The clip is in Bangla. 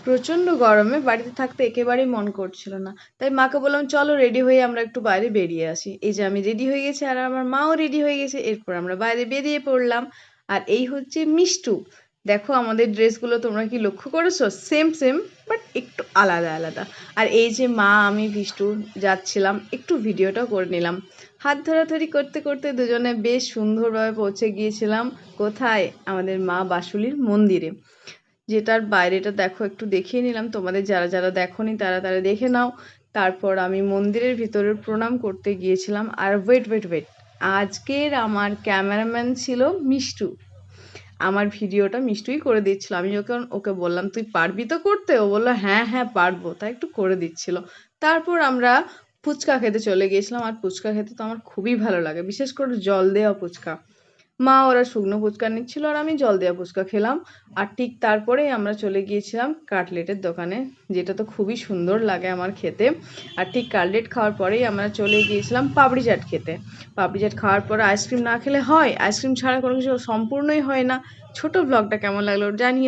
প্রচণ্ড গরমে বাড়িতে থাকতে একেবারেই মন করছিল না। তাই মাকে বললাম, চলো রেডি হয়ে আমরা একটু বাইরে বেরিয়ে আসি। এই যে আমি রেডি হয়ে গেছি আর আমার মাও রেডি হয়ে গেছে। এরপর আমরা বাইরে বেরিয়ে পড়লাম। আর এই হচ্ছে মিষ্টু। দেখো আমাদের ড্রেসগুলো তোমরা কি লক্ষ্য করেছো? সেম সেম, বাট একটু আলাদা আলাদা। আর এই যে মা আমি মিষ্টু যাচ্ছিলাম, একটু ভিডিওটাও করে নিলাম। হাত ধরাধরি করতে করতে দুজনে বেশ সুন্দরভাবে পৌঁছে গিয়েছিলাম কোথায়? আমাদের মা বাসুলির মন্দিরে। যেটার বাইরেটা দেখো, একটু দেখিয়ে নিলাম তোমাদের, যারা যারা দেখোনি তারা তারা দেখে নাও। তারপর আমি মন্দিরের ভিতরে প্রণাম করতে গিয়েছিলাম। আর ওয়েট ওয়েট ওয়েট, আজকের আমার ক্যামেরাম্যান ছিল মিষ্টু। আমার ভিডিওটা মিষ্টুই করে দিচ্ছিল। আমি যখন ওকে বললাম তুই পারবি তো করতে, ও বললো হ্যাঁ হ্যাঁ পারবো, তাই একটু করে দিচ্ছিল। তারপর আমরা ফুচকা খেতে চলে গিয়েছিলাম। আর ফুচকা খেতে তো আমার খুবই ভালো লাগে, বিশেষ করে জল দেওয়া ফুচকা। মা ওরা শুকনো ফুচকা নিচ্ছিল আর আমি জল দেওয়া ফুচকা খেলাম। আর ঠিক তারপরেই আমরা চলে গিয়েছিলাম কাটলেটের দোকানে, যেটা তো খুবই সুন্দর লাগে আমার খেতে। আর ঠিক কাটলেট খাওয়ার পরেই আমরা চলে গিয়েছিলাম পাপড়ি চাট খেতে। পাপড়ি চাট খাওয়ার পরে আইসক্রিম না খেলে হয়? আইসক্রিম ছাড়া কোনো কিছু সম্পূর্ণই হয় না। ছোট ব্লগটা কেমন লাগলো জানিও।